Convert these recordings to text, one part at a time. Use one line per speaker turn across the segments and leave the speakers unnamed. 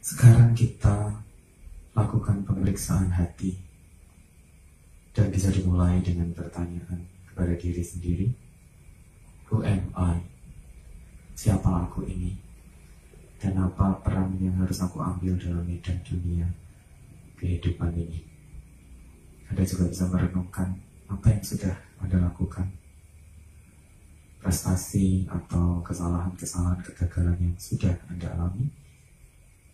Sekarang kita lakukan pemeriksaan hati, dan bisa dimulai dengan pertanyaan kepada diri sendiri. Who am I? Siapa aku ini? Dan apa peran yang harus aku ambil dalam medan dunia kehidupan ini? Anda juga bisa merenungkan apa yang sudah Anda lakukan, prestasi atau kesalahan-kesalahan, kegagalan yang sudah Anda alami,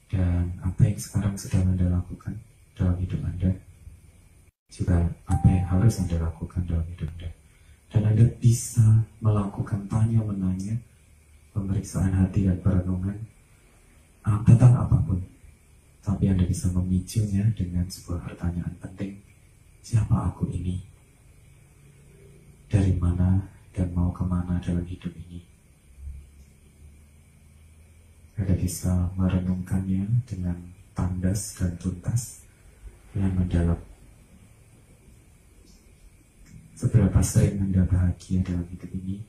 dan apa yang sekarang sedang Anda lakukan dalam hidup Anda, juga apa yang harus Anda lakukan dalam hidup Anda. Dan Anda bisa melakukan tanya-menanya, pemeriksaan hati dan perenungan tentang apapun, tapi Anda bisa memicunya dengan sebuah pertanyaan penting. Siapa aku ini? Dari mana dan mau kemana dalam hidup ini? Anda bisa merenungkannya dengan tandas dan tuntas yang mendalam. Seberapa sering Anda bahagia dalam hidup ini?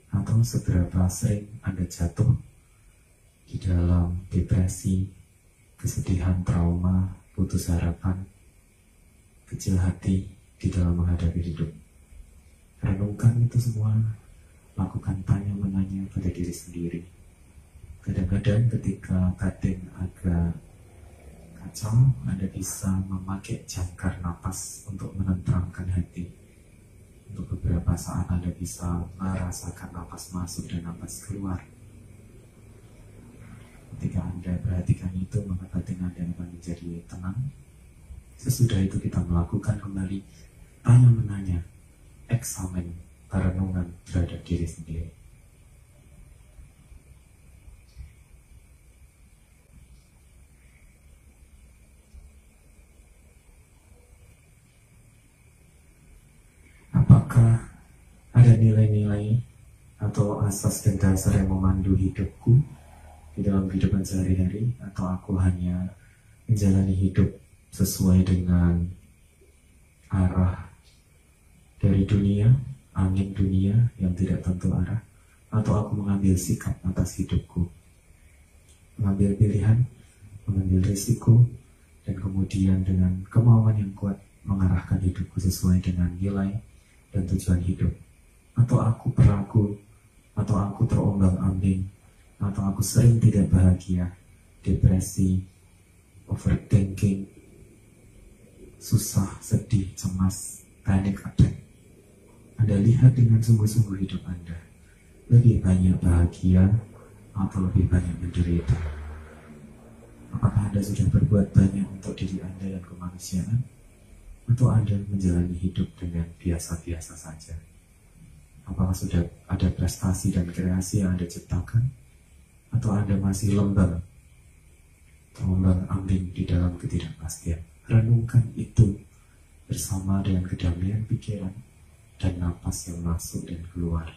Atau seberapa sering Anda jatuh di dalam depresi, kesedihan, trauma, putus harapan, kecil hati di dalam menghadapi hidup? Renungkan itu semua, lakukan tanya-menanya pada diri sendiri. Kadang-kadang ketika batin agak kacau, Anda bisa memakai jangkar napas untuk menenteramkan hati. Untuk beberapa saat Anda bisa merasakan napas masuk dan napas keluar. Ketika Anda perhatikan itu, maka batin Anda akan menjadi tenang. Sesudah itu kita melakukan kembali tanya-menanya, eksamen, perenungan terhadap diri sendiri. Apakah ada nilai-nilai atau asas dan dasar yang memandu hidupku di dalam kehidupan sehari-hari, atau aku hanya menjalani hidup sesuai dengan arah dari dunia, angin dunia yang tidak tentu arah, atau aku mengambil sikap atas hidupku, mengambil pilihan, mengambil risiko, dan kemudian dengan kemauan yang kuat mengarahkan hidupku sesuai dengan nilai dan tujuan hidup. Atau aku peragu, atau aku terombang-ambing, atau aku sering tidak bahagia, depresi, overthinking, susah, sedih, cemas, panic attack. Anda lihat dengan sungguh-sungguh hidup Anda. Lebih banyak bahagia atau lebih banyak menderita? Apakah Anda sudah berbuat banyak untuk diri Anda dan kemanusiaan? Atau Anda menjalani hidup dengan biasa-biasa saja? Apakah sudah ada prestasi dan kreasi yang Anda ciptakan? Atau Anda masih lembang, terombang-ambing di dalam ketidakpastian? Renungkan itu bersama dengan kedamaian pikiran dan napas yang masuk dan keluar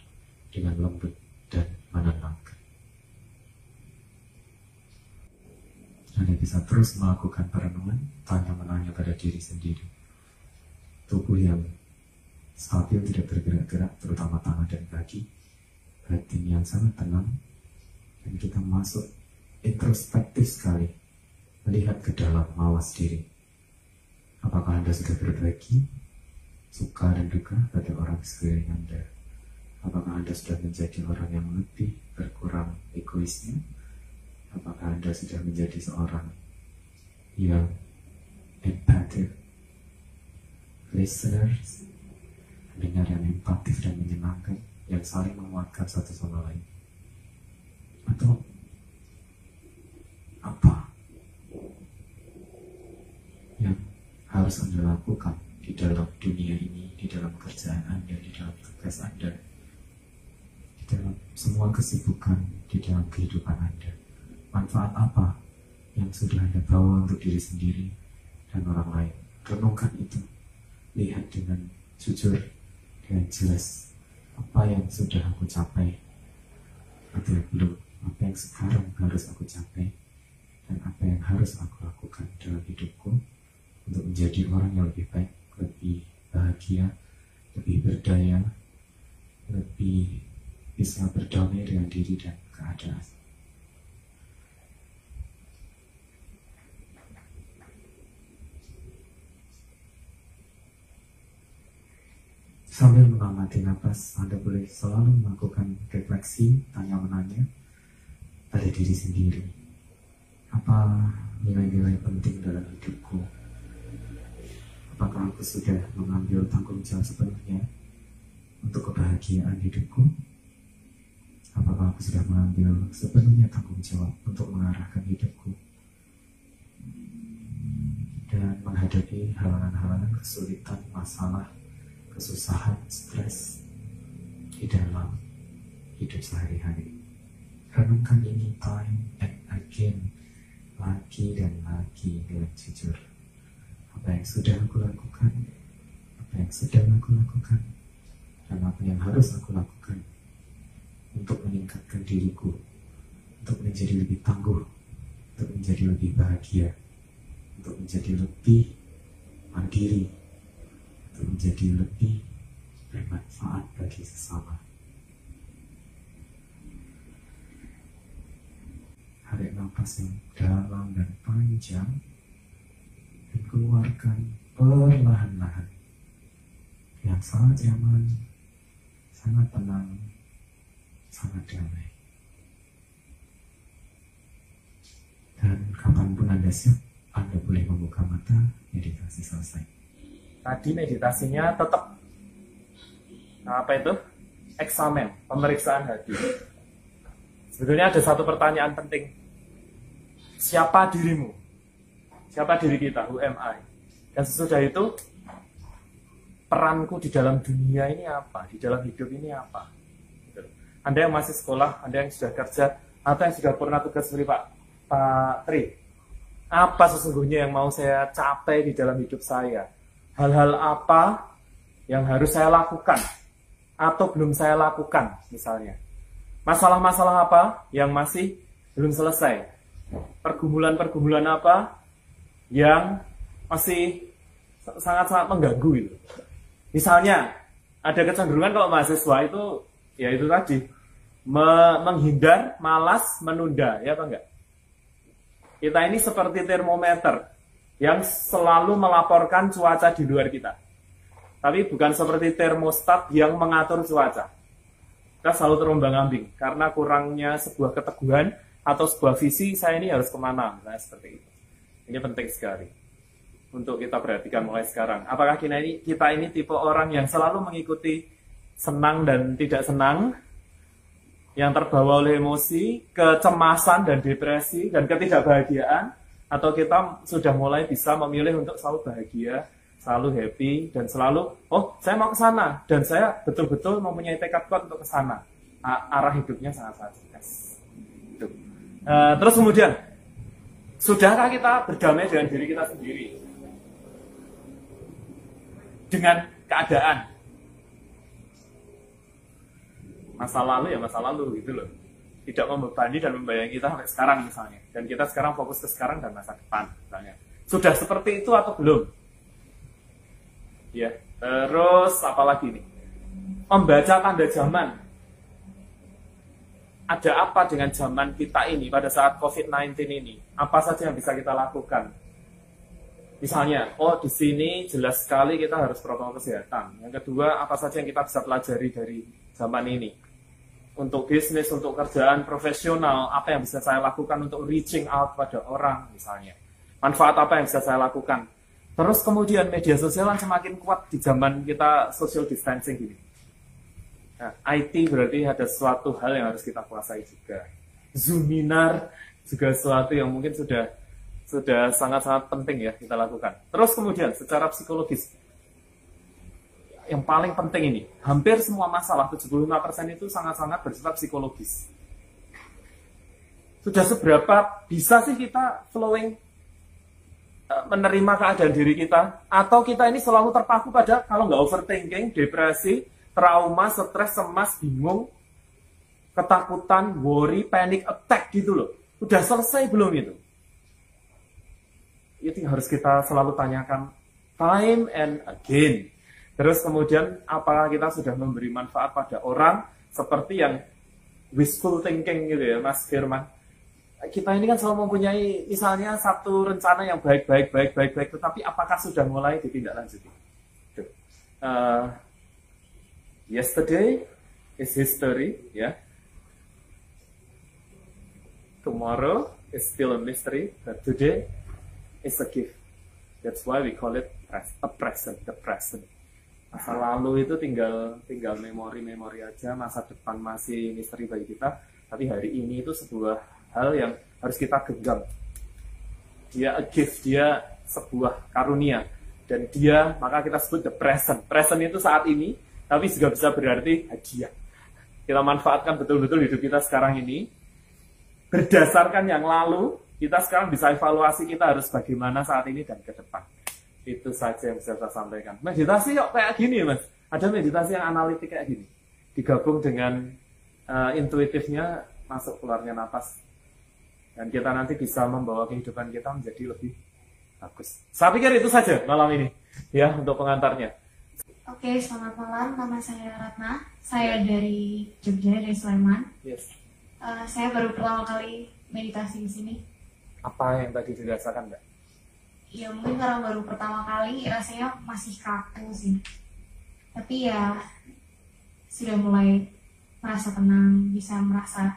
dengan lembut dan menenangkan. Anda bisa terus melakukan perenungan, tanya-menanya pada diri sendiri. Tubuh yang stabil, tidak bergerak-gerak, terutama tangan dan kaki, batin yang sangat tenang, dan kita masuk introspektif sekali, melihat ke dalam, mawas diri. Apakah Anda sudah berbagi suka dan duka pada orang sekeliling Anda? Apakah Anda sudah menjadi orang yang lebih berkurang egoisnya? Apakah Anda sudah menjadi seorang yang empathetic listeners, mendengar yang empatif dan menyenangkan, yang saling menguatkan satu sama lain? Atau apa yang harus Anda lakukan di dalam dunia ini, di dalam kerjaan Anda, di dalam tugas Anda, di dalam semua kesibukan, di dalam kehidupan Anda? Manfaat apa yang sudah Anda bawa untuk diri sendiri dan orang lain? Renungkan itu. Lihat dengan jujur, dengan jelas, apa yang sudah aku capai atau yang belum, apa yang sekarang harus aku capai, dan apa yang harus aku lakukan dalam hidupku untuk menjadi orang yang lebih baik, lebih bahagia, lebih berdaya, lebih bisa berdamai dengan diri dan keadaan. Sambil mengamati napas, Anda boleh selalu melakukan refleksi, tanya-menanya pada diri sendiri. Apa nilai-nilai penting dalam hidupku? Apakah aku sudah mengambil tanggung jawab sepenuhnya untuk kebahagiaan hidupku? Apakah aku sudah mengambil sepenuhnya tanggung jawab untuk mengarahkan hidupku dan menghadapi halangan-halangan kesulitan, masalah, kesusahan, stres di dalam hidup sehari-hari? Renungkan ini time and again, lagi dan lagi dengan jujur. Apa yang sudah aku lakukan, apa yang sedang aku lakukan, dan apa yang harus aku lakukan untuk meningkatkan diriku, untuk menjadi lebih tangguh, untuk menjadi lebih bahagia, untuk menjadi lebih mandiri, untuk menjadi lebih bermanfaat bagi sesama. Tarik nafas yang dalam dan panjang dan keluarkan perlahan-lahan. Yang sangat nyaman, sangat tenang, sangat damai. Dan kapanpun Anda siap, Anda boleh membuka mata, meditasi selesai.
Tadi meditasinya tetap apa itu? Eksamen, pemeriksaan hati. Sebetulnya ada satu pertanyaan penting. Siapa dirimu? Siapa diri kita? Who am I? Dan sesudah itu, peranku di dalam dunia ini apa? Di dalam hidup ini apa? Anda yang masih sekolah, Anda yang sudah kerja, atau yang sudah pernah tugas seperti Pak Tri, apa sesungguhnya yang mau saya capai di dalam hidup saya? Hal-hal apa yang harus saya lakukan atau belum saya lakukan misalnya? Masalah-masalah apa yang masih belum selesai? Pergumulan-pergumulan apa yang masih sangat-sangat mengganggu itu? Misalnya, ada kecenderungan kalau mahasiswa itu, ya itu tadi, menghindar, malas, menunda, ya atau enggak? Kita ini seperti termometer yang selalu melaporkan cuaca di luar kita. Tapi bukan seperti termostat yang mengatur cuaca. Kita selalu terombang-ambing karena kurangnya sebuah keteguhan atau sebuah visi, saya ini harus kemana, misalnya seperti itu. Ini penting sekali untuk kita perhatikan mulai sekarang. Apakah kita ini tipe orang yang selalu mengikuti senang dan tidak senang, yang terbawa oleh emosi, kecemasan dan depresi, dan ketidakbahagiaan, atau kita sudah mulai bisa memilih untuk selalu bahagia, selalu happy, dan selalu, oh saya mau ke sana, dan saya betul-betul mempunyai tekad kuat untuk ke sana. Arah hidupnya sangat-sangat jelas. Terus kemudian, sudahkah kita berdamai dengan diri kita sendiri? Dengan keadaan. Masa lalu ya masa lalu gitu loh. Tidak membebani dan membayangi kita sampai sekarang misalnya. Dan kita sekarang fokus ke sekarang dan masa depan misalnya. Sudah seperti itu atau belum? Ya, terus apalagi nih? Membaca tanda zaman. Ada apa dengan zaman kita ini pada saat COVID-19 ini? Apa saja yang bisa kita lakukan? Misalnya, oh di sini jelas sekali kita harus protokol kesehatan. Yang kedua, apa saja yang kita bisa pelajari dari zaman ini? Untuk bisnis, untuk kerjaan profesional, apa yang bisa saya lakukan untuk reaching out pada orang misalnya? Manfaat apa yang bisa saya lakukan? Terus kemudian media sosial semakin kuat di zaman kita social distancing gini. Nah, IT berarti ada suatu hal yang harus kita kuasai juga. Zoominar juga sesuatu yang mungkin sudah sangat-sangat penting ya kita lakukan. Terus kemudian secara psikologis, yang paling penting ini, hampir semua masalah, 75% itu sangat-sangat bersifat psikologis. Sudah seberapa bisa sih kita flowing menerima keadaan diri kita? Atau kita ini selalu terpaku pada, kalau nggak overthinking, depresi, trauma, stres, cemas, bingung, ketakutan, worry, panic attack gitu loh. Udah selesai belum itu? Itu yang harus kita selalu tanyakan time and again. Terus kemudian apakah kita sudah memberi manfaat pada orang seperti yang wishful thinking gitu ya Mas Firman. Kita ini kan selalu mempunyai misalnya satu rencana yang baik, tetapi apakah sudah mulai ditindaklanjuti? Yesterday is history, ya. Tomorrow is still a mystery, but today is a gift. That's why we call it a present, the present. Masa lalu itu tinggal memori-memori aja, masa depan masih misteri bagi kita, tapi hari ini itu sebuah hal yang harus kita genggam. Dia a gift, dia sebuah karunia, dan dia, maka kita sebut the present. Present itu saat ini, tapi juga bisa berarti hadiah. Kita manfaatkan betul-betul hidup kita sekarang ini, berdasarkan yang lalu, kita sekarang bisa evaluasi kita harus bagaimana saat ini dan ke depan. Itu saja yang bisa saya sampaikan. Meditasi yuk kayak gini, Mas. Ada meditasi yang analitik kayak gini. Digabung dengan intuitifnya, masuk keluarnya napas. Dan kita nanti bisa membawa kehidupan kita menjadi lebih bagus. Saya pikir itu saja malam ini, ya, untuk pengantarnya.
Oke, selamat malam. Nama saya Ratna. Saya dari Jogja, dari Sleman.
Yes.
Saya baru pertama kali meditasi di sini.
Apa yang tadi dirasakan, Mbak?
Ya mungkin karena baru pertama kali rasanya masih kaku sih. Tapi ya sudah mulai merasa tenang, bisa merasa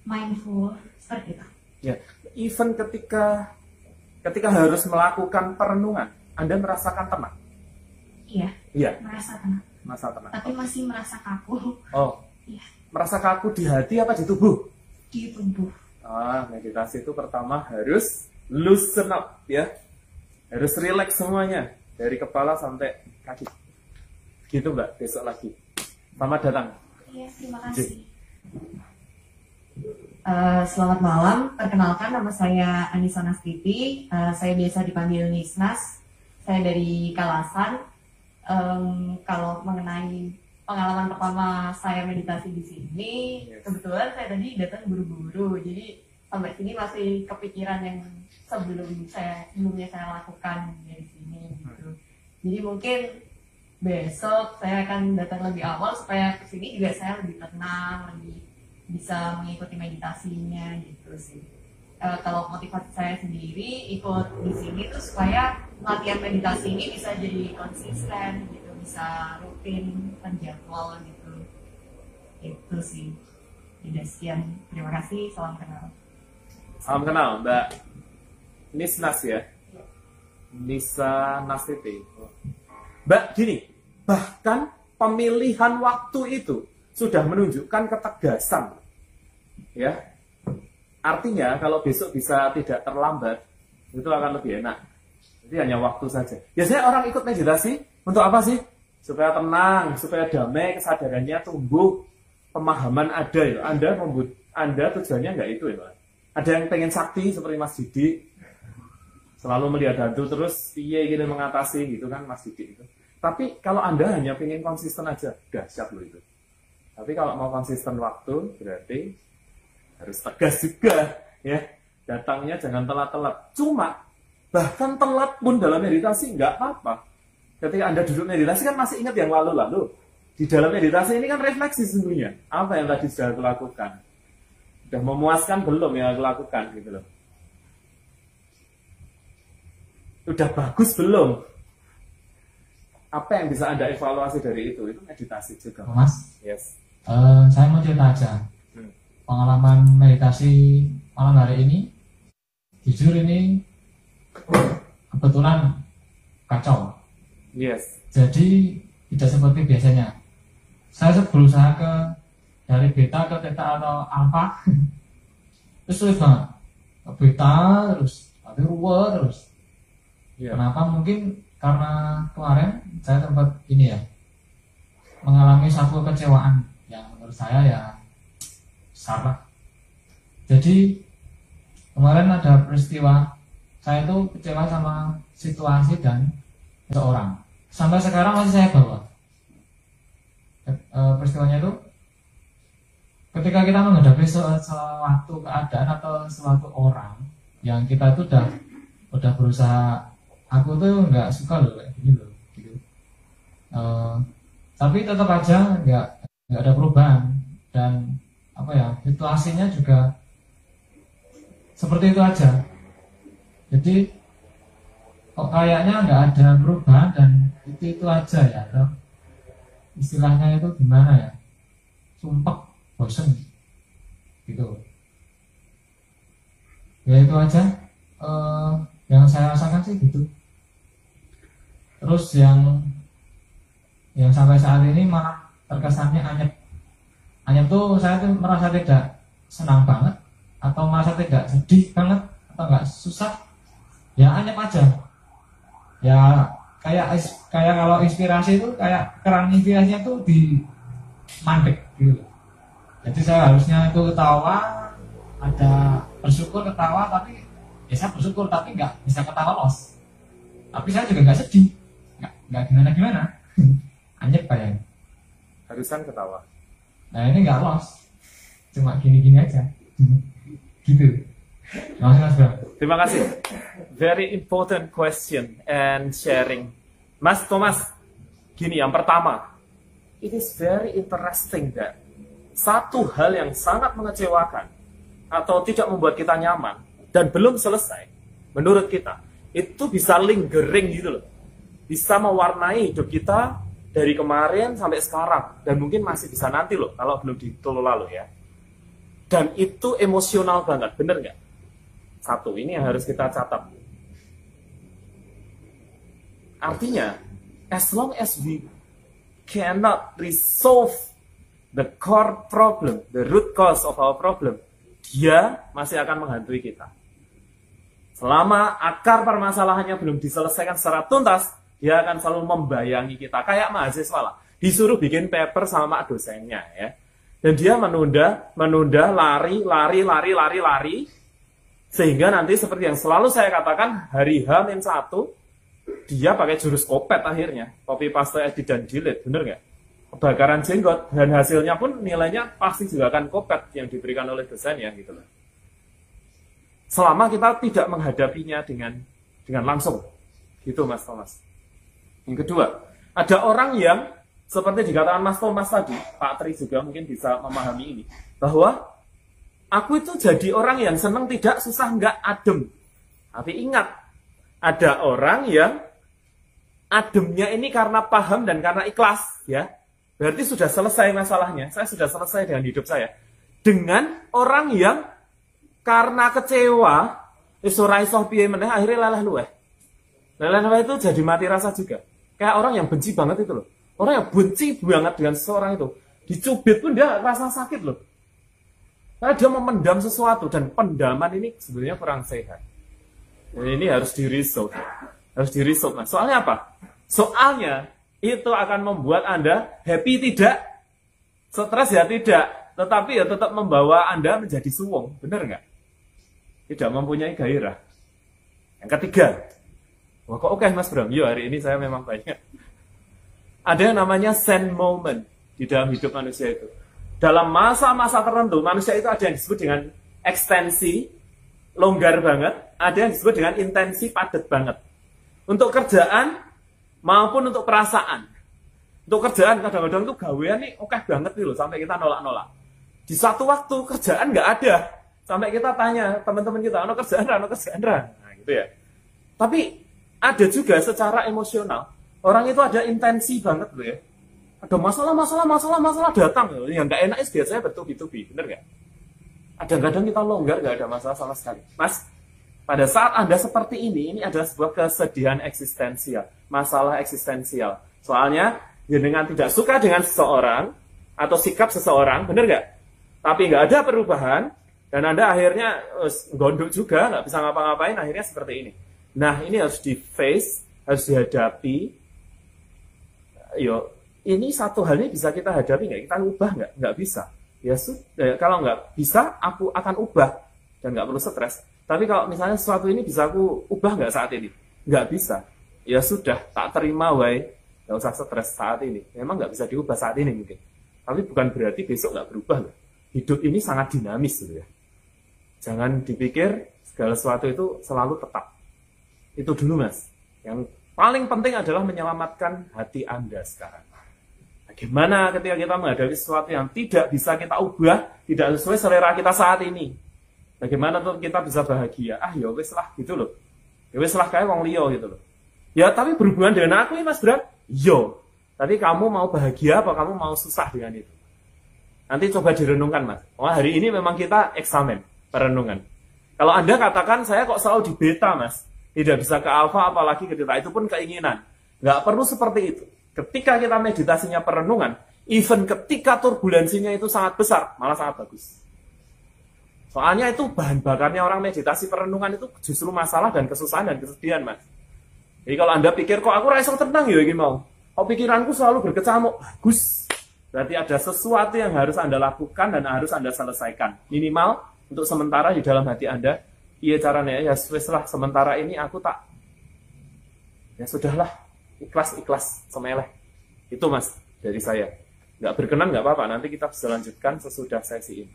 mindful seperti itu.
Ya, even ketika harus melakukan perenungan, Anda merasakan tenang?
Iya.
Iya.
Merasa tenang.
Merasa tenang.
Tapi masih merasa kaku.
Oh.
Iya.
Merasa kaku di hati apa di tubuh?
Di tubuh.
Meditasi itu pertama harus loosen up, ya. Harus relax semuanya dari kepala sampai kaki. Gitu, Mbak. Besok lagi. Selamat datang.
Iya, terima kasih.
Selamat malam, perkenalkan nama saya Anissa Nastiti, saya biasa dipanggil Nisnas, saya dari Kalasan. Kalau mengenai pengalaman pertama saya meditasi di sini, kebetulan saya tadi datang buru-buru, jadi sampai sini masih kepikiran yang sebelumnya saya lakukan di sini gitu. Jadi mungkin besok saya akan datang lebih awal supaya kesini juga saya lebih tenang, lebih bisa mengikuti meditasinya gitu sih. Kalau motivasi saya sendiri ikut di sini tuh supaya latihan meditasi ini bisa jadi konsisten gitu, bisa rutin, terjadwal gitu. Itu sih. Jadi sekian, terima kasih, salam kenal.
Salam kenal, Mbak Nisnas ya. Nisa Nastiti. Mbak, gini, bahkan pemilihan waktu itu sudah menunjukkan ketegasan, ya. Artinya kalau besok bisa tidak terlambat, itu akan lebih enak. Jadi hanya waktu saja. Biasanya orang ikut meditasi untuk apa sih? Supaya tenang, supaya damai, kesadarannya tumbuh, pemahaman ada ya. Anda tujuannya nggak itu ya, Pak. Ada yang pengen sakti seperti Mas Didi, selalu melihat hantu terus, iya gini mengatasi gitu kan Mas Didi itu. Tapi kalau Anda hanya pengen konsisten aja, dahsyat loh itu. Tapi kalau mau konsisten waktu, berarti harus tegas juga, ya. Datangnya jangan telat-telat. Cuma, bahkan telat pun dalam meditasi nggak apa-apa. Ketika Anda duduk meditasi kan masih ingat yang lalu-lalu. Di dalam meditasi ini kan refleksi sesungguhnya. Apa yang tadi sudah aku lakukan? Sudah memuaskan belum yang aku lakukan, gitu loh. Udah bagus belum? Apa yang bisa Anda evaluasi dari itu? Itu meditasi juga.
Mas,
yes.
Saya mau cerita aja. Pengalaman meditasi malam hari ini, jujur ini kebetulan kacau.
Yes.
Jadi tidak seperti biasanya. Saya berusaha dari beta ke theta atau alpha, terus sulit banget. Ke beta terus, tapi ruwet terus.
Yeah.
Kenapa? Mungkin karena kemarin saya sempat ini ya, mengalami satu kecewaan yang menurut saya ya salah. Jadi kemarin ada peristiwa, saya itu kecewa sama situasi dan seseorang. Sampai sekarang masih saya bawa. Peristiwanya itu ketika kita menghadapi suatu keadaan atau suatu orang yang kita itu udah berusaha, aku tuh nggak suka loh kayak gini loh, gitu. Tapi tetap aja nggak ada perubahan dan apa ya, situasinya juga seperti itu aja. Jadi kok kayaknya nggak ada perubahan dan itu aja ya. istilahnya itu gimana ya, sumpek, bosen gitu. Ya itu aja yang saya rasakan sih gitu. Terus yang sampai saat ini malah terkesannya anyep. Anyep tuh saya tuh merasa tidak senang banget, atau merasa tidak sedih banget, atau nggak susah, ya anyep aja. Ya kayak kalau inspirasi itu kayak keran inspirasinya tuh di mandek gitu. Jadi saya harusnya itu ketawa, ada bersyukur ketawa, tapi ya saya bersyukur tapi nggak bisa ketawa los. Tapi saya juga nggak sedih, nggak gimana anyep kayaknya.
Harusan ketawa.
Nah ini nggak los, cuma gini-gini aja gitu. Makasih Mas Bram.
Terima kasih. Very important question and sharing. Mas Thomas, gini, yang pertama, it is very interesting that satu hal yang sangat mengecewakan atau tidak membuat kita nyaman dan belum selesai, menurut kita, itu bisa lingering gitu loh. Bisa mewarnai hidup kita dari kemarin sampai sekarang, dan mungkin masih bisa nanti loh, kalau belum dikelola loh ya. Dan itu emosional banget, bener nggak? Satu, ini yang harus kita catat. Artinya, as long as we cannot resolve the core problem, the root cause of our problem, dia masih akan menghantui kita. Selama akar permasalahannya belum diselesaikan secara tuntas, dia akan selalu membayangi kita. Kayak mahasiswa lah, disuruh bikin paper sama dosennya ya. Dan dia menunda, lari, sehingga nanti seperti yang selalu saya katakan, hari H-1, dia pakai jurus kopet akhirnya. Copy, paste, edit, dan delete, bener nggak? Kebakaran jenggot, dan hasilnya pun nilainya pasti juga akan kopet yang diberikan oleh dosennya gitu loh. Selama kita tidak menghadapinya dengan langsung. Gitu Mas Thomas. Yang kedua, ada orang yang seperti dikatakan Mas Thomas tadi, Pak Tri juga mungkin bisa memahami ini, bahwa aku itu jadi orang yang senang tidak, susah nggak, adem. Tapi ingat, ada orang yang ademnya ini karena paham dan karena ikhlas, ya. Berarti sudah selesai masalahnya. Saya sudah selesai dengan hidup saya. Dengan orang yang karena kecewa, ora iso piye meneh, akhirnya lelah luweh. Lelah luweh itu jadi mati rasa juga. Kayak orang yang benci banget itu loh. Orang yang benci banget dengan seseorang itu, dicubit pun dia rasa sakit loh. Karena dia memendam sesuatu, dan pendaman ini sebenarnya kurang sehat. Dan ini harus di-resolve. Harus di-resolve. Nah, soalnya apa? Soalnya itu akan membuat Anda happy tidak, stres ya tidak, tetapi ya tetap membawa Anda menjadi suwung. Benar nggak? Tidak mempunyai gairah. Yang ketiga, wah kok oke Mas Bram? Yo, hari ini saya memang banyak. Ada yang namanya zen moment di dalam hidup manusia itu. Dalam masa-masa tertentu, manusia itu ada yang disebut dengan ekstensi, longgar banget, ada yang disebut dengan intensi, padat banget. Untuk kerjaan maupun untuk perasaan. Untuk kerjaan kadang-kadang tuh gawean nih oke banget nih loh, sampai kita nolak-nolak. Di satu waktu kerjaan nggak ada, sampai kita tanya teman-teman kita, ono kerjaan, nah gitu ya. Tapi ada juga secara emosional, orang itu ada intensi banget loh ya. Ada masalah datang. Yang nggak enak biasanya bertubi-tubi, bener nggak? Kadang-kadang kita longgar, nggak ada masalah sama sekali. Mas, pada saat Anda seperti ini adalah sebuah kesedihan eksistensial, masalah eksistensial. Soalnya, dengan tidak suka dengan seseorang, atau sikap seseorang, bener nggak? Tapi nggak ada perubahan, dan Anda akhirnya gondok juga, nggak bisa ngapa-ngapain, akhirnya seperti ini. Nah, ini harus di-face, harus dihadapi. Yo, ini satu hal ini bisa kita hadapi nggak? Kita ubah nggak? Nggak bisa. Ya sudah, kalau nggak bisa, aku akan ubah. Dan nggak perlu stres. Tapi kalau misalnya sesuatu ini bisa aku ubah nggak saat ini? Nggak bisa. Ya sudah, tak terima, wae. Nggak usah stres saat ini. Memang nggak bisa diubah saat ini mungkin. Tapi bukan berarti besok nggak berubah loh. Hidup ini sangat dinamis gitu ya. Jangan dipikir segala sesuatu itu selalu tetap. Itu dulu Mas. Yang paling penting adalah menyelamatkan hati Anda sekarang. Bagaimana ketika kita menghadapi sesuatu yang tidak bisa kita ubah, tidak sesuai selera kita saat ini? Bagaimana tuh kita bisa bahagia? Ya wes lah gitu loh. Ya wes lah kayak wong liya gitu loh. Ya tapi berhubungan dengan aku ya Mas Bram? Yo. Tapi kamu mau bahagia apa kamu mau susah dengan itu? Nanti coba direnungkan, Mas. Oh, hari ini memang kita eksamen, perenungan. Kalau Anda katakan, saya kok selalu di beta, Mas. Tidak bisa ke alfa, apalagi ke delta. Itu pun keinginan. Nggak perlu seperti itu. Ketika kita meditasinya perenungan, even ketika turbulensinya itu sangat besar, malah sangat bagus. Soalnya itu bahan bakarnya orang meditasi perenungan itu justru masalah dan kesusahan dan kesedihan, Mas. Jadi kalau Anda pikir, kok aku rasa tenang ya ini mau? Kok pikiranku selalu berkecamuk? Bagus. Berarti ada sesuatu yang harus Anda lakukan dan harus Anda selesaikan. Minimal untuk sementara di dalam hati Anda, iya caranya ya lah sementara ini aku tak, ya sudahlah, ikhlas semeleh. Itu, Mas, dari saya. Nggak berkenan nggak apa-apa, nanti kita bisa lanjutkan sesudah sesi ini.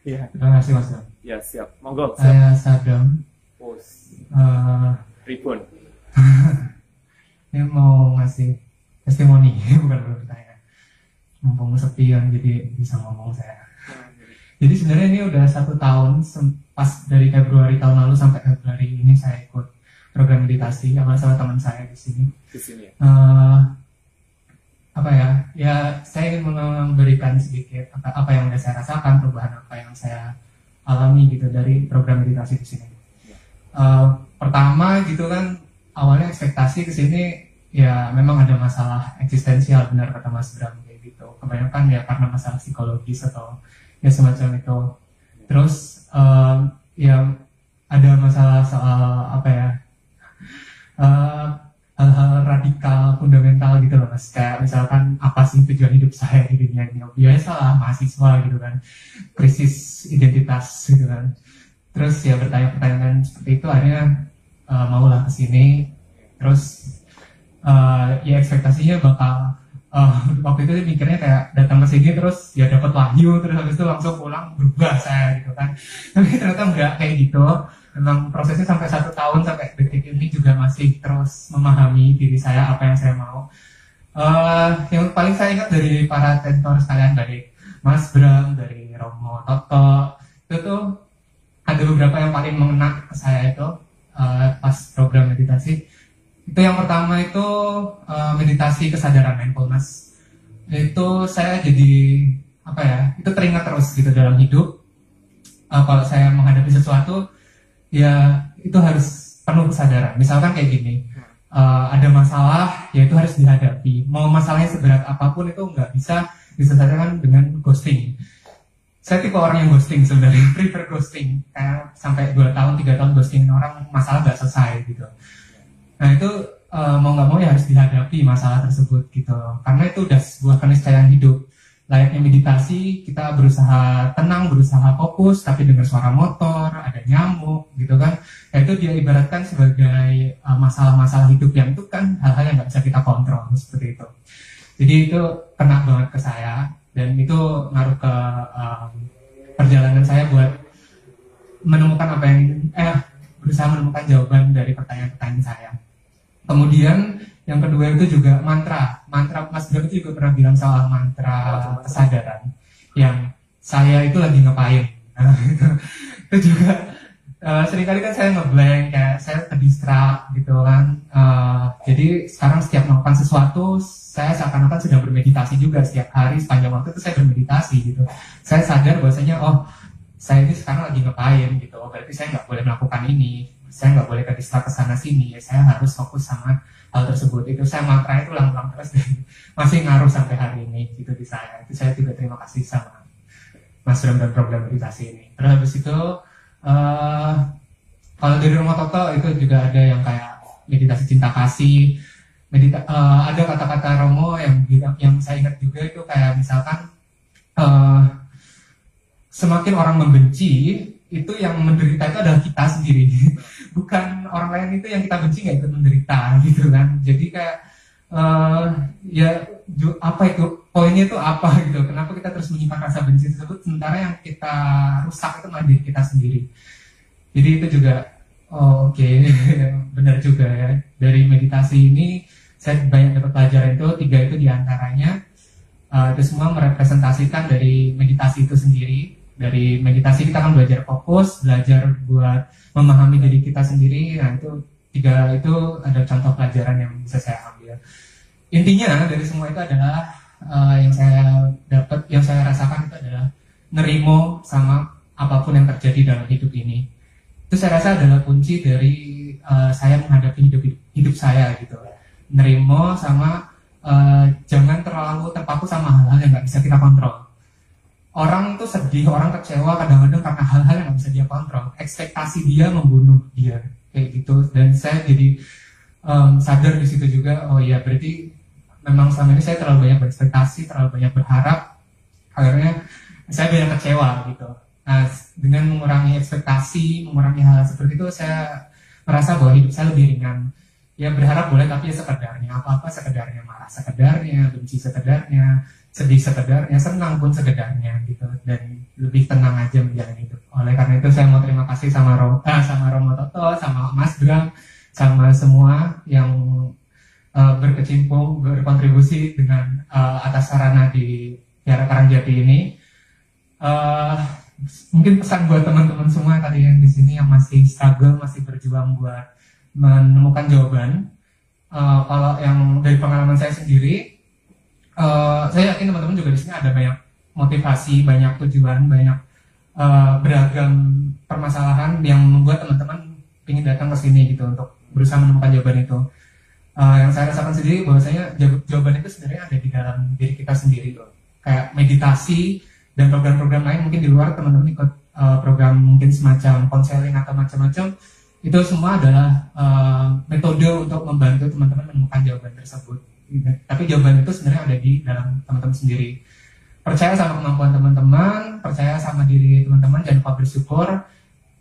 Ya.
Terima kasih, Mas.
Ya, siap. Monggo.
Saya Sadam.
Ribun.
Ini mau ngasih testimoni, bukan bertanya. Mumpung sepian, jadi bisa ngomong saya. Jadi sebenarnya ini udah 1 tahun, pas dari Februari tahun lalu sampai Februari ini saya ikut program meditasi sama teman saya di sini.
Di sini.
Ya saya ingin memberikan sedikit apa yang udah saya rasakan, perubahan apa yang saya alami gitu dari program meditasi di sini. Pertama gitu kan, awalnya ekspektasi ke sini ya memang ada masalah eksistensial, benar kata Mas Bram kayak gitu. Kebanyakan ya karena masalah psikologis atau ya semacam itu. Terus ya ada masalah soal hal-hal radikal, fundamental gitu loh, Mas. Kayak misalkan apa sih tujuan hidup saya di dunia ini? Biasalah mahasiswa gitu kan, krisis identitas gitu kan. Terus ya pertanyaan-pertanyaan seperti itu akhirnya maulah kesini. Terus ya ekspektasinya bakal waktu itu mikirnya kayak datang ke sini terus ya dapat wahyu, terus habis itu langsung pulang berubah saya gitu kan. Tapi ternyata enggak kayak gitu. Memang prosesnya sampai 1 tahun sampai detik ini juga masih terus memahami diri saya apa yang saya mau. Yang paling saya ingat dari para tentor sekalian, dari Mas Bram, dari Romo, Toto, itu tuh ada beberapa yang paling mengena ke saya itu pas program meditasi. Itu yang pertama itu meditasi kesadaran mindfulness. Itu saya jadi itu teringat terus gitu dalam hidup. Kalau saya menghadapi sesuatu ya itu harus penuh kesadaran. Misalkan kayak gini, ada masalah ya itu harus dihadapi. Mau masalahnya seberat apapun itu nggak bisa diselesaikan dengan ghosting. Saya tipe orang yang ghosting sebenarnya, prefer ghosting. Kayak sampai 2 tahun, 3 tahun ghostingin orang, masalah nggak selesai gitu. Nah itu mau nggak mau ya harus dihadapi masalah tersebut gitu. Karena itu udah sebuah keniscayaan hidup. Layaknya meditasi, kita berusaha tenang, berusaha fokus, tapi dengan suara motor, ada nyamuk gitu kan. Ya itu dia ibaratkan sebagai masalah-masalah hidup yang itu kan hal-hal yang nggak bisa kita kontrol seperti itu. Jadi itu kena banget ke saya, dan itu ngaruh ke perjalanan saya buat menemukan berusaha menemukan jawaban dari pertanyaan-pertanyaan saya. Kemudian yang kedua itu juga mantra Mas Bram itu juga pernah bilang soal mantra kesadaran yang saya itu lagi ngapain. Itu juga seringkali kan saya ngeblank, kayak saya terdistrak gitu kan. Jadi sekarang setiap melakukan sesuatu saya seakan-akan sedang bermeditasi juga. Setiap hari sepanjang waktu itu saya bermeditasi gitu. Saya sadar bahwasanya saya ini sekarang lagi ngapain gitu. Berarti saya nggak boleh melakukan ini, saya nggak boleh terdistrak ke sana sini. Ya saya harus fokus sama hal tersebut. Itu saya mantra itu ulang-ulang terus dan masih ngaruh sampai hari ini gitu di saya. Itu saya juga terima kasih sama Mas Bram dan program meditasi ini. Terus habis itu kalau dari Romo Toto itu juga ada yang kayak meditasi cinta kasih. Ada kata-kata Romo yang saya ingat juga itu kayak misalkan semakin orang membenci, itu yang menderita itu adalah kita sendiri. Bukan orang lain itu yang kita benci nggak ikut menderita gitu kan. Jadi kayak poinnya itu apa gitu. Kenapa kita terus menyimpan rasa benci tersebut sementara yang kita rusak itu malah diri kita sendiri. Jadi itu juga benar juga ya. Dari meditasi ini saya banyak dapat pelajaran itu. 3 itu diantaranya itu semua merepresentasikan dari meditasi itu sendiri. Dari meditasi kita kan belajar fokus, belajar buat memahami diri kita sendiri. Nah itu 3 itu ada contoh pelajaran yang bisa saya ambil. intinya dari semua itu adalah yang saya dapat, yang saya rasakan itu adalah nerimo sama apapun yang terjadi dalam hidup ini. Itu saya rasa adalah kunci dari saya menghadapi hidup saya gitu. Nerimo sama jangan terlalu terpaku sama hal-hal yang nggak bisa kita kontrol. Orang itu sedih, orang kecewa kadang-kadang karena hal-hal yang nggak bisa dia kontrol. Ekspektasi dia membunuh dia kayak gitu. Dan saya jadi sadar di situ juga, oh iya berarti memang selama ini saya terlalu banyak berekspektasi, terlalu banyak berharap, akhirnya saya banyak kecewa gitu. Nah, dengan mengurangi ekspektasi, mengurangi hal seperti itu, saya merasa bahwa hidup saya lebih ringan. Ya berharap boleh, tapi ya sekedarnya, apa-apa sekedarnya, marah sekedarnya, benci sekedarnya, sedih sekedarnya, senang pun sekedarnya gitu. Dan lebih tenang aja menjalani hidup. Oleh karena itu saya mau terima kasih sama Romo Toto, sama Mas Bram, sama semua yang berkecimpung, berkontribusi dengan atas sarana di Kiara Karangjati ini. Mungkin pesan buat teman-teman semua tadi yang di sini yang masih struggle, masih berjuang buat menemukan jawaban. Kalau yang dari pengalaman saya sendiri, saya yakin teman-teman juga di sini ada banyak motivasi, banyak tujuan, banyak beragam permasalahan yang membuat teman-teman ingin datang ke sini gitu untuk berusaha menemukan jawaban itu. Yang saya rasakan sendiri bahwasanya jawaban itu sebenarnya ada di dalam diri kita sendiri loh. Kayak meditasi dan program-program lain mungkin di luar teman-teman ikut program mungkin semacam konseling atau macam-macam, itu semua adalah metode untuk membantu teman-teman menemukan jawaban tersebut. Tapi jawaban itu sebenarnya ada di dalam teman-teman sendiri. Percaya sama kemampuan teman-teman, percaya sama diri teman-teman, jangan lupa bersyukur.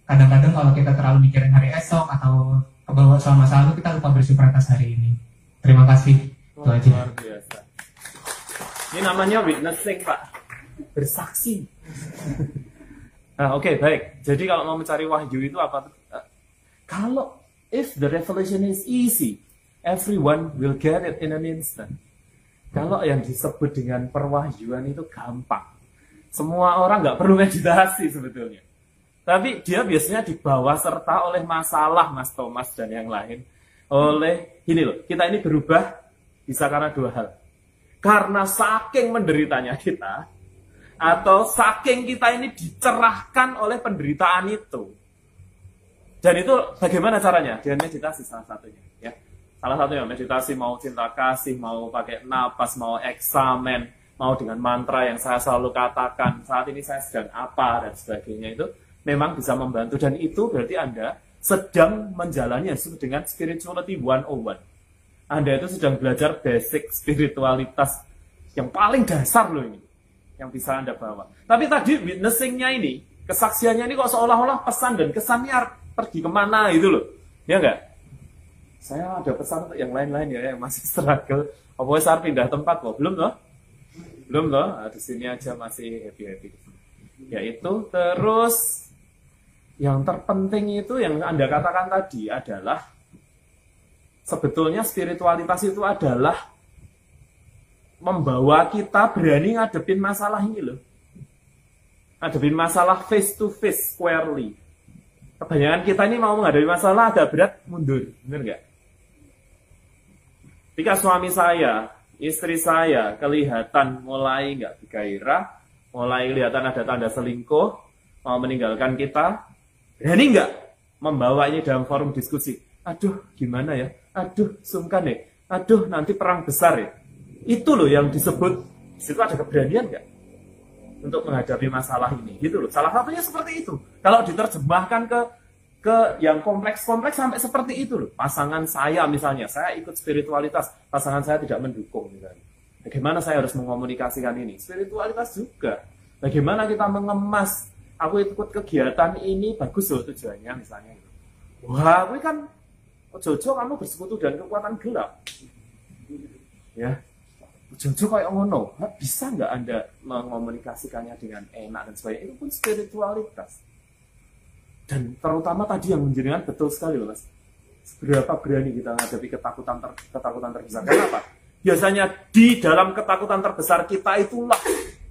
Kadang-kadang kalau kita terlalu mikirin hari esok atau kebawa soal masa lalu, kita lupa bersyukur atas hari ini. Terima kasih. Itu aja.
Luar biasa. Ini namanya witnessing, Pak. Bersaksi. Nah, oke, baik. Jadi kalau mau mencari wahyu itu apa? Kalau if the revelation is easy, everyone will get it in an instant. Kalau yang disebut dengan perwahyuan itu gampang. Semua orang nggak perlu meditasi sebetulnya. Tapi dia biasanya dibawa serta oleh masalah, Mas Thomas dan yang lain. Oleh, gini loh, kita ini berubah bisa karena dua hal. Karena saking menderitanya kita, atau saking kita ini dicerahkan oleh penderitaan itu. Dan itu bagaimana caranya? Dengan meditasi salah satunya. Ya. Salah satunya meditasi, mau cinta kasih, mau pakai napas, mau eksamen, mau dengan mantra yang saya selalu katakan, saat ini saya sedang apa, dan sebagainya itu, memang bisa membantu. Dan itu berarti Anda sedang menjalani yang disebut dengan spirituality 101. Anda itu sedang belajar basic spiritualitas yang paling dasar loh ini, yang bisa Anda bawa. Tapi tadi witnessing-nya ini, kesaksiannya ini kok seolah-olah pesan dan kesannya pergi kemana gitu loh. Ya enggak? Saya ada pesan untuk yang lain-lain ya, yang masih struggle. Apa saya pindah tempat kok? Belum loh? Belum loh, nah, di sini aja masih happy-happy. Yaitu terus yang terpenting itu yang Anda katakan tadi adalah sebetulnya spiritualitas itu adalah membawa kita berani ngadepin masalah ini loh. Ngadepin masalah face to face, squarely. Kebanyakan kita ini mau menghadapi masalah agak berat, mundur. Bener nggak? Ketika suami saya, istri saya kelihatan mulai nggak bergairah, mulai kelihatan ada tanda selingkuh, mau meninggalkan kita, berani nggak membawa ini dalam forum diskusi? Aduh, gimana ya? Aduh, sungkan ya? Aduh, nanti perang besar ya? Itu loh yang disebut, disitu ada keberanian nggak? Untuk menghadapi masalah ini, gitu loh. Salah satunya seperti itu. Kalau diterjemahkan ke yang kompleks-kompleks sampai seperti itu loh. Pasangan saya misalnya, saya ikut spiritualitas, pasangan saya tidak mendukung misalnya. Bagaimana saya harus mengomunikasikan ini? Spiritualitas juga. Bagaimana kita mengemas, aku ikut kegiatan ini, bagus loh tujuannya misalnya. Wah, aku kan, Jojo kamu bersekutu dengan kekuatan gelap. Ya, Jojo kayak ngono, bisa nggak Anda mengomunikasikannya dengan enak dan sebagainya? Itu pun spiritualitas. Dan terutama tadi yang menjadikan betul sekali loh Mas. Seberapa berani kita menghadapi ketakutan terbesar. Kenapa? Biasanya di dalam ketakutan terbesar kita itulah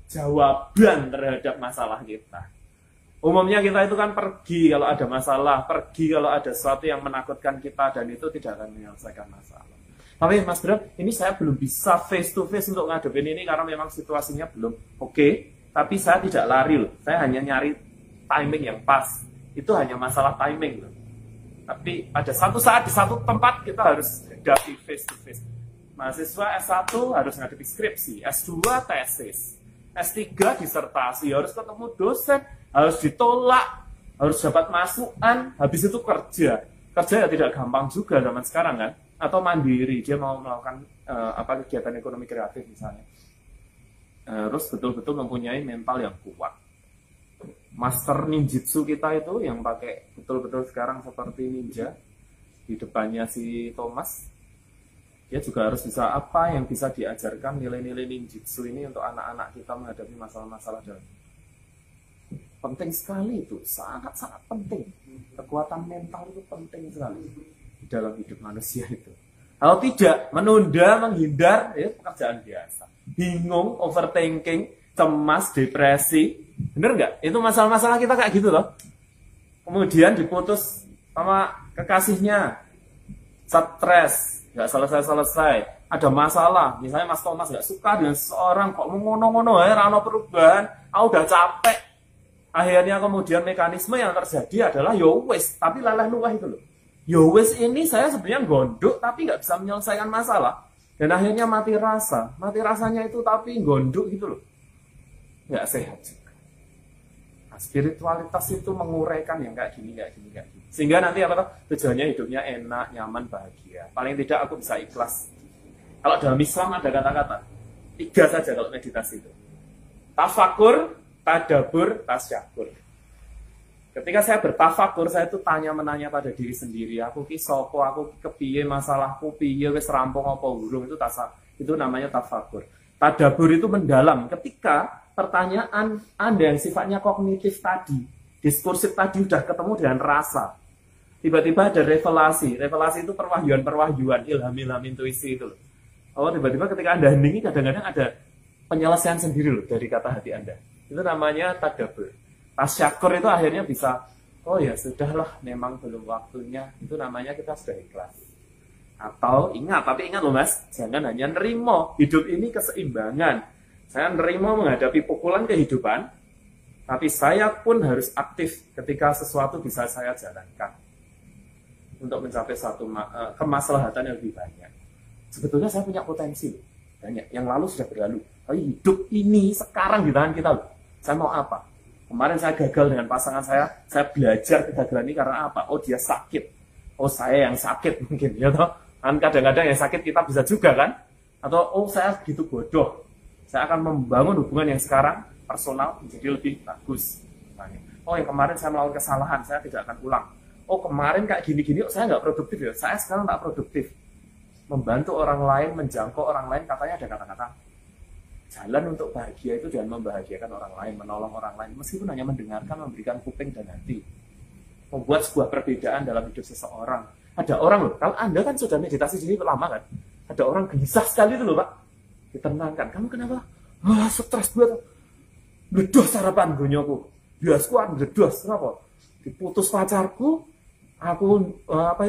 jawaban terhadap masalah kita. Umumnya kita itu kan pergi kalau ada masalah, pergi kalau ada sesuatu yang menakutkan kita, dan itu tidak akan menyelesaikan masalah. Tapi Mas Bram, ini saya belum bisa face to face untuk ngadepin ini karena memang situasinya belum oke. Tapi saya tidak lari loh, saya hanya nyari timing yang pas. Itu hanya masalah timing loh. Tapi pada satu saat di satu tempat kita harus hadapi face to face. Mahasiswa S1 harus ngadepi skripsi, S2 tesis, S3 disertasi, harus ketemu dosen, harus ditolak, harus dapat masukan, habis itu kerja. Kerja ya tidak gampang juga zaman sekarang kan, atau mandiri, dia mau melakukan kegiatan ekonomi kreatif misalnya. Harus betul-betul mempunyai mental yang kuat. Master ninjutsu kita itu yang pakai betul-betul sekarang seperti ninja di depannya si Thomas, dia juga harus bisa apa yang bisa diajarkan nilai-nilai ninjutsu ini untuk anak-anak kita menghadapi masalah-masalah dalam. Penting sekali itu, sangat-sangat penting. Kekuatan mental itu penting sekali di dalam hidup manusia itu. Kalau tidak, menunda, menghindar, ya pekerjaan biasa. Bingung, overthinking, cemas, depresi, bener nggak? Itu masalah-masalah kita kayak gitu loh. Kemudian diputus sama kekasihnya, stres, nggak selesai-selesai. Ada masalah, misalnya Mas Thomas nggak suka dengan seseorang, kok mau ngono-ngono ya, rano perubahan, udah capek. Akhirnya kemudian mekanisme yang terjadi adalah yo wes, tapi lalah luah itu loh. Yo wes ini saya sebenarnya gondok, tapi nggak bisa menyelesaikan masalah. Dan akhirnya mati rasa. Mati rasanya itu tapi gondok gitu loh. Nggak sehat juga. Nah, spiritualitas itu menguraikan yang kayak gini. Sehingga nanti apa tuh? Tujuannya hidupnya enak, nyaman, bahagia. Paling tidak aku bisa ikhlas. Kalau dalam Islam ada kata-kata 3 saja kalau meditasi itu. Tafakur, tadabur, tasyakur. Ketika saya bertafakur, saya itu tanya-menanya pada diri sendiri. Aku ki sopo, aku kepiye masalahku, piye wis rampung apa urung, itu namanya tafakur. Tadabur itu mendalam. Ketika pertanyaan Anda yang sifatnya kognitif tadi, diskursif tadi udah ketemu dengan rasa. Tiba-tiba ada revelasi. Revelasi itu perwahyuan, ilham, intuisi itu. Oh, tiba-tiba ketika Anda heningi, kadang-kadang ada penyelesaian sendiri loh dari kata hati Anda. Itu namanya tadabur. Tasyakur itu akhirnya bisa, oh ya sudahlah, memang belum waktunya. Itu namanya kita sudah ikhlas. Atau ingat, tapi ingat loh Mas, jangan hanya nerimo. Hidup ini keseimbangan. Saya nerimo menghadapi pukulan kehidupan, tapi saya pun harus aktif ketika sesuatu bisa saya jalankan untuk mencapai satu kemaslahatan yang lebih banyak. Sebetulnya saya punya potensi loh, banyak. Yang lalu sudah berlalu. Tapi hidup ini sekarang di tangan kita loh. Saya mau apa? Kemarin saya gagal dengan pasangan saya belajar kegagalan ini karena apa? Oh dia sakit, oh saya yang sakit mungkin, ya toh. Kan kadang-kadang yang sakit kita bisa juga kan? Atau oh saya begitu bodoh, saya akan membangun hubungan yang sekarang personal menjadi lebih bagus. Oh yang kemarin saya melakukan kesalahan, saya tidak akan ulang. Oh kemarin kayak gini-gini, oh, saya nggak produktif ya, saya sekarang tak produktif. Membantu orang lain, menjangkau orang lain, katanya ada kata-kata. Jalan untuk bahagia itu dengan membahagiakan orang lain, menolong orang lain, meskipun hanya mendengarkan, memberikan kuping dan hati. Membuat sebuah perbedaan dalam hidup seseorang. Ada orang loh, kalau Anda kan sudah meditasi sini lama kan, ada orang gelisah sekali itu loh Pak. Ditenangkan, kamu kenapa? Wah stres banget. Bledos sarapan gonyoku. Biasku bledos, kenapa? Diputus pacarku, aku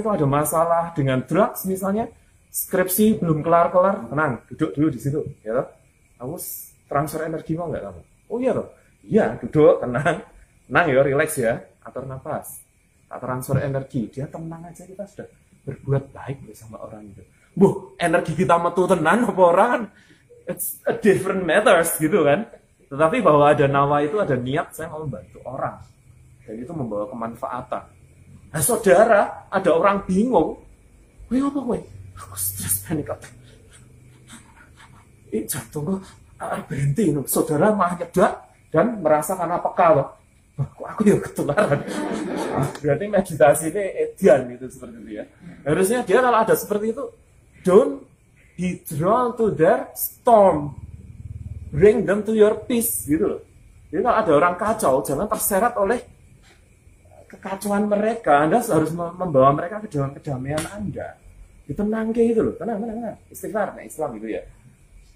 ada masalah dengan drugs misalnya, skripsi belum kelar-kelar, tenang, duduk dulu di situ, ya. Aku transfer energi mau nggak kamu? Oh iya loh, iya duduk tenang ya, relax ya, atur nafas, tak transfer energi, dia tenang aja, kita sudah berbuat baik bersama orang itu. Energi kita metu tenan apa orang? It's a different matters gitu kan. Tetapi bahwa ada nawa itu ada niat saya mau membantu orang dan itu membawa kemanfaatan. Nah saudara, ada orang bingung, weh apa weh? Aku stres panik attack. Jantung kok berhenti, saudara malah nyedak dan merasa karena peka loh. Kok aku ya ketularan? Berarti meditasi ini edian itu seperti itu ya. Harusnya dia kalau ada seperti itu, don't be drawn to their storm, bring them to your peace gitu loh. Jadi kalau ada orang kacau, jangan terseret oleh kekacauan mereka. Anda harus membawa mereka ke dalam kedamaian Anda. Ditenang kayak gitu loh, tenang. Istighfar, nah Islam gitu ya.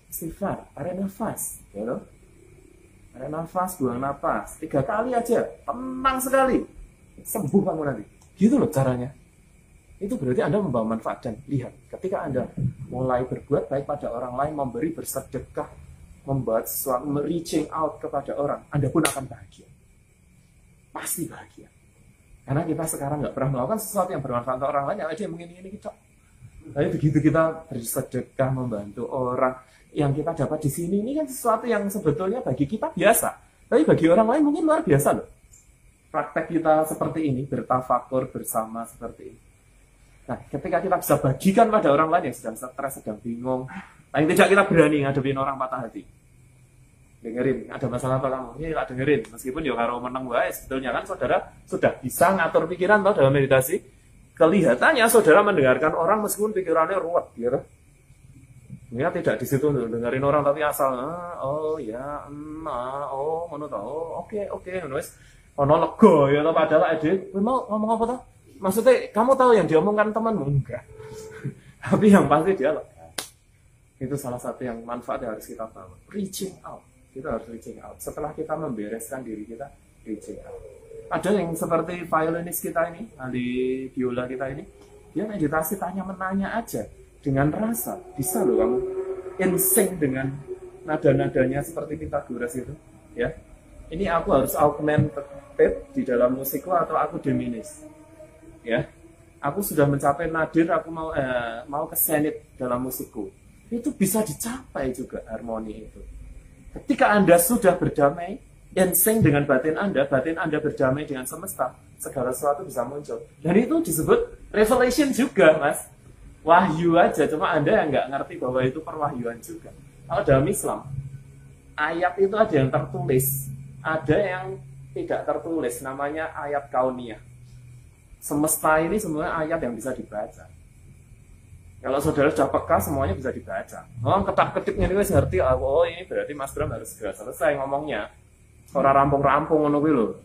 Istighfar, tarik nafas, ya loh. Tarik nafas, buang nafas, 3 kali aja, tenang sekali, sembuh kamu nanti. Gitu loh caranya. itu berarti Anda membawa manfaat. Dan lihat, ketika Anda mulai berbuat baik pada orang lain, memberi, bersedekah, membuat sesuatu, reaching out kepada orang, Anda pun akan bahagia. Pasti bahagia. Karena kita sekarang nggak pernah melakukan sesuatu yang bermanfaat untuk orang lain, yang aja begini kita. Tapi begitu kita bersedekah, membantu orang, yang kita dapat di sini ini kan sesuatu yang sebetulnya bagi kita biasa. Tapi bagi orang lain mungkin luar biasa loh. Praktek kita seperti ini, bertafakur bersama seperti ini. Nah, ketika kita bisa bagikan pada orang lain yang sedang stres, sedang bingung, paling tidak kita berani ngadepin orang patah hati. Dengerin, ada masalah apa kamu? Ini tak dengerin, meskipun ya karo menang wae, sebetulnya kan saudara sudah bisa ngatur pikiran toh dalam meditasi. Kelihatannya saudara mendengarkan orang meskipun pikirannya ruwet, gitu. Ya tidak di situ dengerin orang tapi asal oh ya, oh ngono to. Oh, oke, wis. Ono lega ya toh padahal ade mau ngomong apa toh? Maksudnya kamu tahu yang diomongkan temanmu enggak? Tapi yang pasti dia lega. Itu salah satu yang manfaat yang harus kita bawa. Reaching out. Kita harus reaching out. Setelah kita membereskan diri kita, reaching out. Ada yang seperti violinis kita ini, ahli biola kita ini, dia meditasi tanya-menanya aja dengan rasa. Bisa loh kamu in sync dengan nada-nadanya seperti Pythagoras itu, ya. Ini aku harus augmented di dalam musikku atau aku diminished, ya. Aku sudah mencapai nadir, aku mau ke zenith dalam musikku. Itu bisa dicapai juga harmoni itu. Ketika Anda sudah berdamai, in-sync dengan batin Anda berdamai dengan semesta, segala sesuatu bisa muncul. Dan itu disebut revelation juga, Mas. Wahyu aja, cuma Anda yang nggak ngerti bahwa itu perwahyuan juga. Kalau dalam Islam, ayat itu ada yang tertulis, ada yang tidak tertulis, namanya ayat kauniyah. Semesta ini semuanya ayat yang bisa dibaca. Kalau saudara sudah peka, semuanya bisa dibaca. Oh, ketak-ketiknya ini ngerti, oh ini berarti Mas Bram harus segera selesai ngomongnya. Orang rampung-rampung ngono kuwi lho.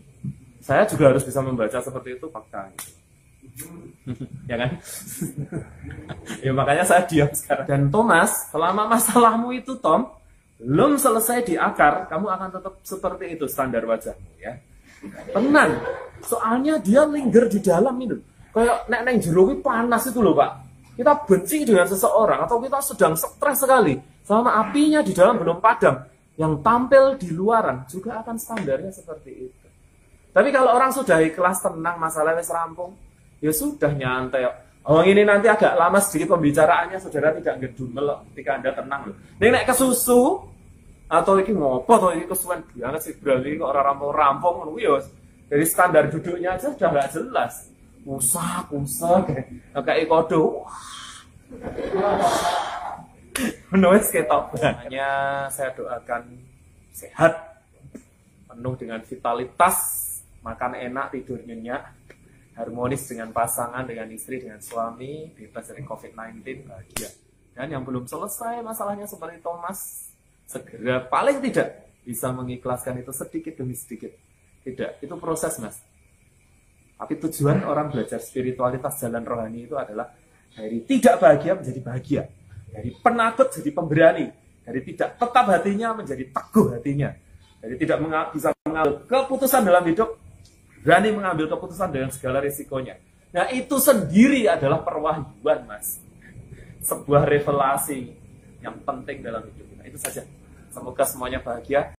Saya juga harus bisa membaca seperti itu peka gitu. Ya kan? Ya makanya saya diam sekarang. Dan Thomas, selama masalahmu itu Tom belum selesai di akar, kamu akan tetap seperti itu standar wajahmu ya. Tenang. Soalnya dia linger di dalam itu. Kayak nek jero kuwi panas itu loh, Pak. Kita benci dengan seseorang atau kita sedang stres sekali, selama apinya di dalam belum padam, yang tampil di luaran juga akan standarnya seperti itu. Tapi kalau orang sudah ikhlas, tenang, masalahnya rampung, ya sudah nyantai. Oh ini nanti agak lama sedikit pembicaraannya, saudara tidak ngedumel ketika Anda tenang loh. Ini nek kesusu atau iki ngopo atau iki kesuwen banget sih berarti kok orang rampung ngono ya. Dari standar duduknya aja sudah nggak jelas. Usah kayak kodo. Menulis ketok. Hanya saya doakan sehat, penuh dengan vitalitas, makan enak, tidur nyenyak, harmonis dengan pasangan, dengan istri, dengan suami, bebas dari COVID-19, bahagia. Dan yang belum selesai masalahnya seperti Thomas, segera paling tidak bisa mengikhlaskan itu sedikit demi sedikit. Tidak, itu proses, Mas. Tapi tujuan orang belajar spiritualitas jalan rohani itu adalah dari tidak bahagia menjadi bahagia, dari penakut jadi pemberani, dari tidak tetap hatinya menjadi teguh hatinya, dari tidak bisa mengambil keputusan dalam hidup, berani mengambil keputusan dengan segala risikonya. Nah itu sendiri adalah perwahyuan, Mas. Sebuah revelasi yang penting dalam hidup kita. Itu saja. Semoga semuanya bahagia.